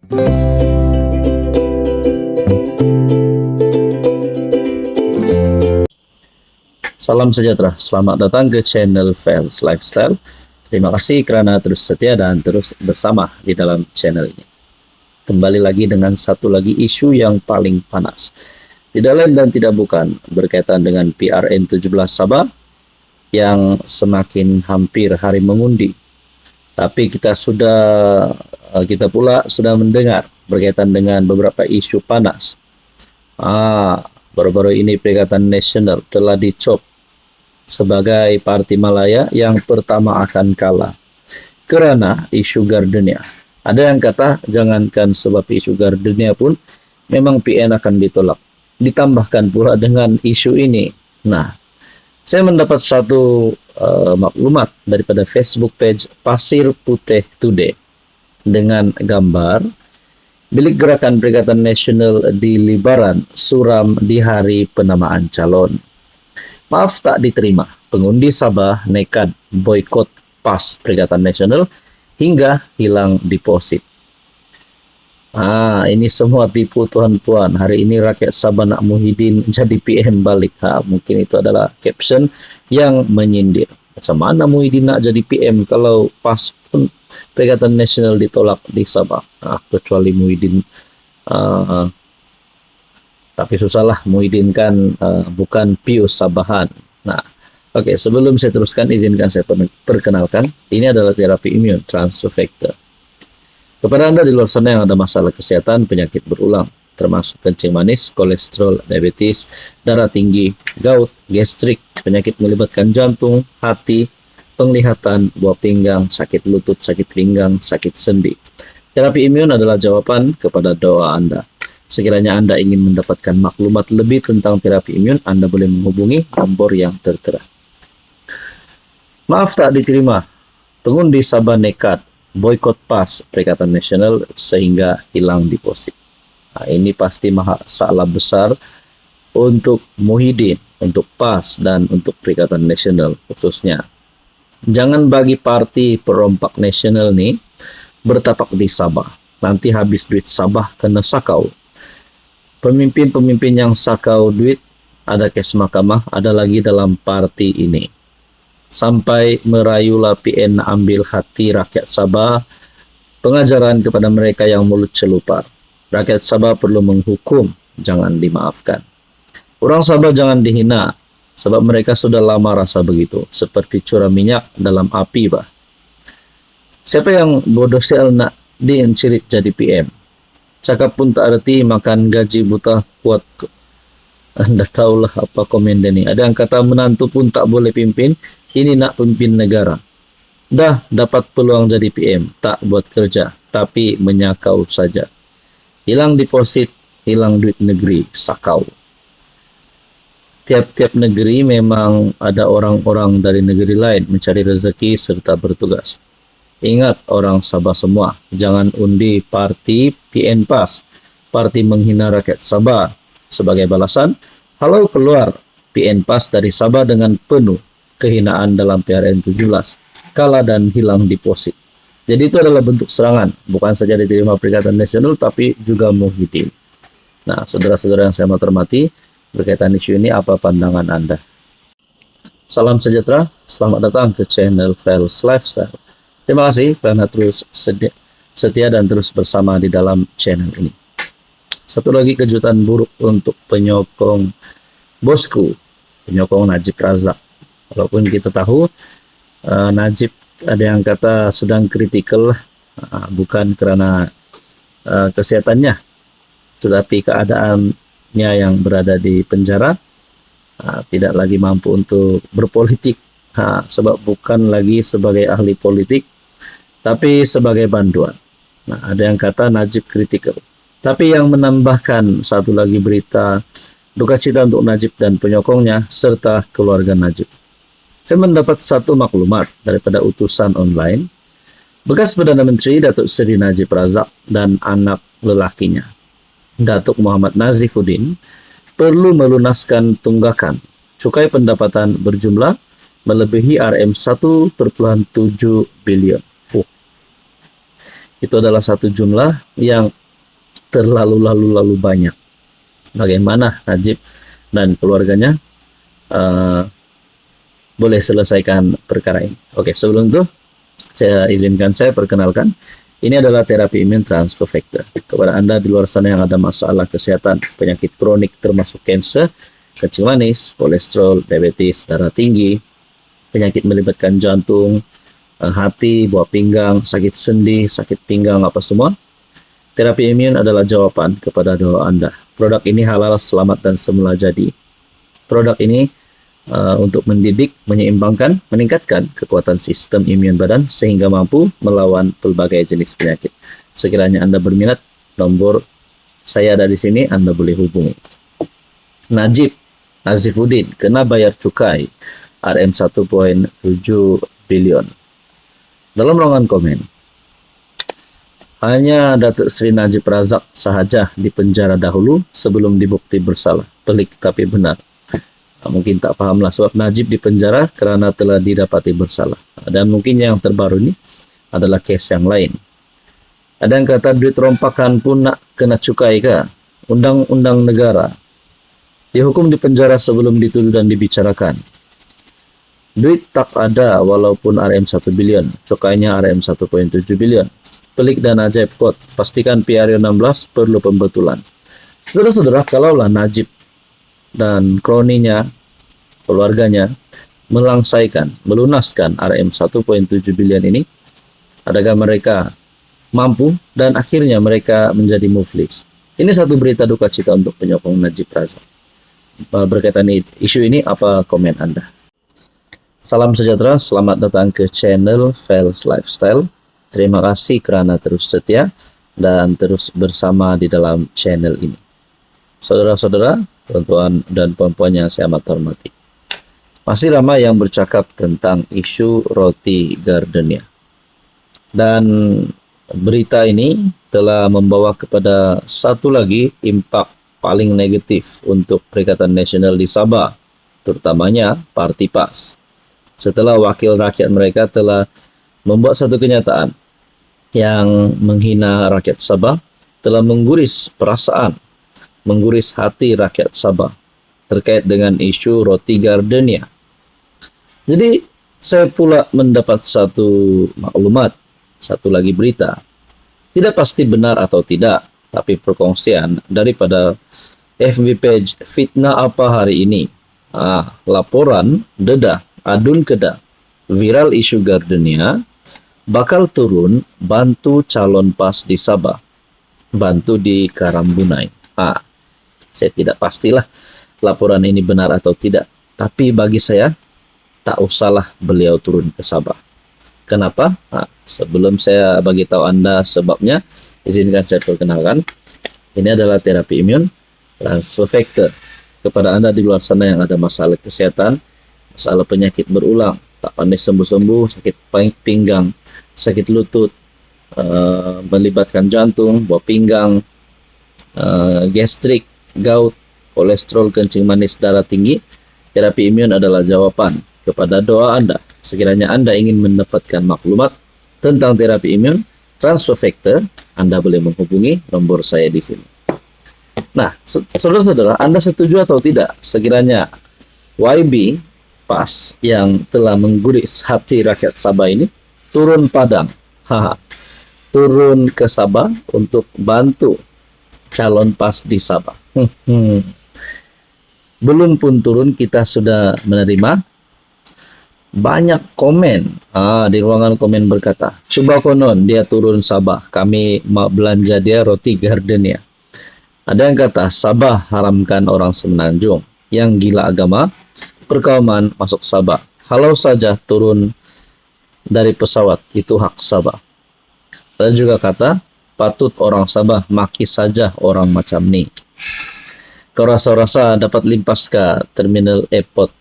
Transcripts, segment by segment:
Salam sejahtera, selamat datang ke channel Fels Lifestyle. Terima kasih karena terus setia dan terus bersama di dalam channel ini. Kembali lagi dengan satu lagi isu yang paling panas. Tidak lain dan tidak bukan berkaitan dengan PRN17 Sabah yang semakin hampir hari mengundi. Tapi kita pula sudah mendengar berkaitan dengan beberapa isu panas. Baru-baru ini Perikatan Nasional telah dicop sebagai parti Malaya yang pertama akan kalah kerana isu Gardenia. Ada yang kata jangankan sebab isu Gardenia pun memang PN akan ditolak. Ditambahkan pula dengan isu ini. Nah, saya mendapat satu maklumat daripada Facebook page Pasir Putih Today dengan gambar bilik gerakan Perikatan Nasional di Libaran suram di hari penamaan calon. Maaf tak diterima, pengundi Sabah nekat boikot PAS Perikatan Nasional hingga hilang deposit. Ini semua tipu tuan-puan. Hari ini rakyat Sabah nak Muhyiddin jadi PM balik. Mungkin itu adalah caption yang menyindir. Macam mana Muhyiddin nak jadi PM kalau PAS pun Perikatan Nasional ditolak di Sabah? Kecuali Muhyiddin tapi susahlah, Muhyiddin kan bukan pius Sabahan. Nah, oke, sebelum saya teruskan, izinkan saya perkenalkan. Ini adalah terapi imun transfer factor. Kepada Anda di luar sana yang ada masalah kesehatan, penyakit berulang, termasuk kencing manis, kolesterol, diabetes, darah tinggi, gout, gastrik, penyakit melibatkan jantung, hati, penglihatan, buah pinggang, sakit lutut, sakit pinggang, sakit sendi. Terapi imun adalah jawaban kepada doa Anda. Sekiranya Anda ingin mendapatkan maklumat lebih tentang terapi imun, Anda boleh menghubungi nomor yang tertera. Maaf tak diterima, pengundi Sabah nekat boikot PAS Perikatan Nasional sehingga hilang deposit. Ini pasti masalah besar untuk Muhyiddin, untuk PAS dan untuk Perikatan Nasional khususnya. Jangan bagi parti perompak nasional nih bertapak di Sabah. Nanti habis duit Sabah kena sakau. Pemimpin-pemimpin yang sakau duit, ada kes mahkamah, ada lagi dalam parti ini. Sampai merayulah PN ambil hati rakyat Sabah, pengajaran kepada mereka yang mulut celupar. Rakyat Sabah perlu menghukum, jangan dimaafkan. Orang Sabah jangan dihina, sebab mereka sudah lama rasa begitu, seperti curah minyak dalam api, bah. Siapa yang bodoh sel nak diencirit jadi PM? Cakap pun tak erti, makan gaji buta kuat. Anda tahulah apa komen dia ni. Ada yang kata menantu pun tak boleh pimpin, ini nak pimpin negara. Dah dapat peluang jadi PM, tak buat kerja, tapi menyakau saja. Hilang deposit, hilang duit negeri, sakau. Tiap-tiap negeri memang ada orang-orang dari negeri lain mencari rezeki serta bertugas. Ingat orang Sabah semua, jangan undi parti PN PAS, parti menghina rakyat Sabah. Sebagai balasan, halau keluar PN PAS dari Sabah dengan penuh kehinaan dalam PRN17, kalah dan hilang deposit. Jadi itu adalah bentuk serangan, bukan saja diterima Perikatan Nasional, tapi juga Muhyiddin. Nah, saudara-saudara yang saya hormati, berkaitan isu ini, apa pandangan Anda? Salam sejahtera, selamat datang ke channel Fels Lifestyle. Terima kasih karena terus setia dan terus bersama di dalam channel ini. Satu lagi kejutan buruk untuk penyokong bosku, penyokong Najib Razak. Walaupun kita tahu Najib ada yang kata sedang kritikal, bukan karena kesehatannya, tetapi keadaannya yang berada di penjara, tidak lagi mampu untuk berpolitik, sebab bukan lagi sebagai ahli politik, tapi sebagai bantuan. Nah, ada yang kata Najib kritikal. Tapi yang menambahkan satu lagi berita duka cita untuk Najib dan penyokongnya serta keluarga Najib. Saya mendapat satu maklumat daripada utusan online. Bekas Perdana Menteri Datuk Seri Najib Razak dan anak lelakinya, Datuk Muhammad Nazifuddin, perlu melunaskan tunggakan cukai pendapatan berjumlah melebihi RM1.7 bilion. Itu adalah satu jumlah yang terlalu banyak. Bagaimana Najib dan keluarganya boleh selesaikan perkara ini? Oke, sebelum itu saya perkenalkan. Ini adalah terapi imun transfer factor. Kepada Anda di luar sana yang ada masalah kesehatan, penyakit kronik termasuk kanker, kencing manis, kolesterol, diabetes, darah tinggi, penyakit melibatkan jantung, hati, buah pinggang, sakit sendi, sakit pinggang, apa semua. Terapi imun adalah jawaban kepada doa Anda. Produk ini halal, selamat, dan semula jadi. Produk ini untuk mendidik, menyeimbangkan, meningkatkan kekuatan sistem imun badan sehingga mampu melawan berbagai jenis penyakit. Sekiranya Anda berminat, nomor saya ada di sini, Anda boleh hubungi. Najib Nazifuddin kena bayar cukai RM 1,7 bilion. Dalam ruangan komen, hanya Datuk Seri Najib Razak sahaja dipenjara dahulu sebelum dibukti bersalah. Pelik tapi benar. Mungkin tak fahamlah sebab Najib dipenjara kerana telah didapati bersalah. Dan mungkin yang terbaru ini adalah kes yang lain. Ada yang kata duit rompakan pun nak kena cukai ke? Undang-undang negara. Dihukum dipenjara sebelum dituduh dan dibicarakan. Duit tak ada walaupun RM 1 bilion. Cukainya RM 1,7 bilion. Pelik dan ajaib kot. Pastikan PRU 16 perlu pembetulan. Saudara-saudara, kalaulah Najib dan kroninya, keluarganya melunaskan RM 1,7 bilion ini, adakah mereka mampu dan akhirnya mereka menjadi muflis? Ini satu berita duka cita untuk penyokong Najib Razak. Berkaitan isu ini, apa komen Anda? Salam sejahtera, selamat datang ke channel Fels Lifestyle. Terima kasih kerana terus setia dan terus bersama di dalam channel ini. Saudara-saudara, tuan-tuan dan puan-puan yang saya amat hormati, masih ramai yang bercakap tentang isu roti gardenia. Dan berita ini telah membawa kepada satu lagi impak paling negatif untuk Perikatan Nasional di Sabah, terutamanya Parti PAS. Setelah wakil rakyat mereka telah membuat satu kenyataan yang menghina rakyat Sabah, telah mengguris perasaan, mengguris hati rakyat Sabah terkait dengan isu roti gardenia. Jadi saya pula mendapat satu maklumat, satu lagi berita. Tidak pasti benar atau tidak, tapi perkongsian daripada FB page Fitnah Apa Hari Ini. Laporan dedah adun kedah viral isu gardenia bakal turun bantu calon PAS di Sabah, bantu di Karambunai. Saya tidak pastilah laporan ini benar atau tidak. Tapi bagi saya, tak usahlah beliau turun ke Sabah. Kenapa? Sebelum saya bagi tahu Anda sebabnya, izinkan saya perkenalkan. Ini adalah terapi imun transfer factor. Kepada Anda di luar sana yang ada masalah kesehatan, masalah penyakit berulang, tak pandai sembuh-sembuh, sakit pinggang, sakit lutut, melibatkan jantung, buah pinggang, gastrik, gout, kolesterol, kencing manis, darah tinggi, terapi imun adalah jawaban kepada doa Anda. Sekiranya Anda ingin mendapatkan maklumat tentang terapi imun transfer factor, Anda boleh menghubungi nomor saya di sini. Nah, saudara-saudara, Anda setuju atau tidak sekiranya YB PAS yang telah mengguris hati rakyat Sabah ini turun padang, turun ke Sabah untuk bantu calon PAS di Sabah? Belum pun turun, kita sudah menerima banyak komen. Di ruangan komen berkata, cuba konon dia turun Sabah, kami mau belanja dia roti gardenia. Ada yang kata Sabah haramkan orang semenanjung, yang gila agama perkauman masuk Sabah, halau saja turun dari pesawat, itu hak Sabah. Ada juga kata patut orang Sabah maki saja orang macam ni. Kau rasa-rasa dapat limpas ke terminal airport,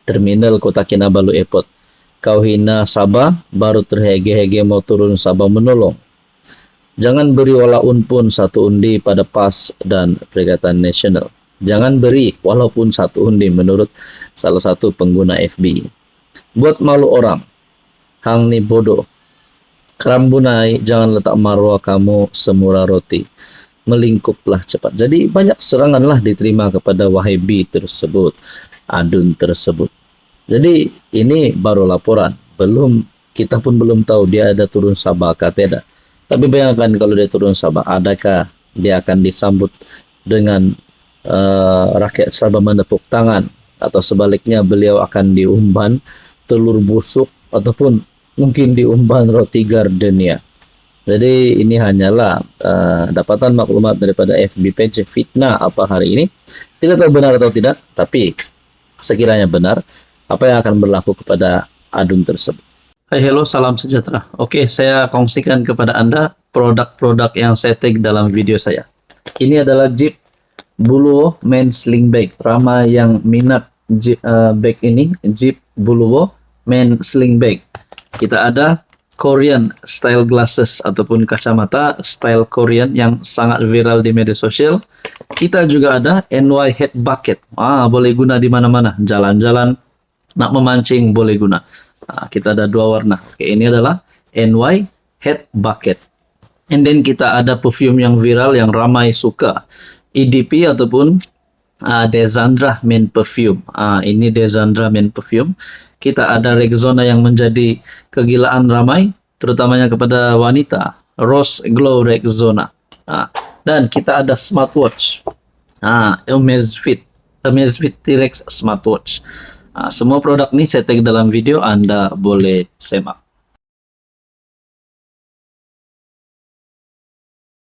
terminal Kota Kinabalu Airport. Kau hina Sabah, baru terhege-hege mau turun Sabah menolong. Jangan beri walaupun pun satu undi pada PAS dan Perikatan Nasional. Jangan beri walaupun satu undi menurut salah satu pengguna FB. Buat malu orang, hang ni bodoh. Kerambunai, jangan letak marwah kamu semurah roti. Melingkuplah cepat. Jadi banyak seranganlah diterima kepada Wahabi tersebut, adun tersebut. Jadi ini baru laporan, kita pun belum tahu dia ada turun Sabah atau tidak. Tapi bayangkan kalau dia turun Sabah, adakah dia akan disambut dengan rakyat Sabah menepuk tangan, atau sebaliknya beliau akan diumban telur busuk ataupun mungkin diumban roti gardenia. Jadi ini hanyalah dapatan maklumat daripada FB page Fitnah apa hari ini. Tidak tahu benar atau tidak, tapi sekiranya benar, apa yang akan berlaku kepada adun tersebut. Hai, hello, salam sejahtera. Oke, saya kongsikan kepada Anda produk-produk yang saya tag dalam video saya. Ini adalah Jeep Buluwo Men Sling Bag. Ramai yang minat bag ini, Jeep Buluwo Men Sling Bag. Kita ada Korean style glasses ataupun kacamata style Korean yang sangat viral di media sosial. Kita juga ada NY Head Bucket. Boleh guna di mana-mana. Jalan-jalan, nak memancing boleh guna. Kita ada dua warna. Oke, ini adalah NY Head Bucket. And then kita ada perfume yang viral yang ramai suka. EDP ataupun Desandra Men Perfume. Ini Desandra Men Perfume. Kita ada Rexona yang menjadi kegilaan ramai, terutamanya kepada wanita. Rose Glow Rexona. Dan kita ada smartwatch. Amazfit T-Rex smartwatch. Semua produk ini saya tag dalam video, Anda boleh semak.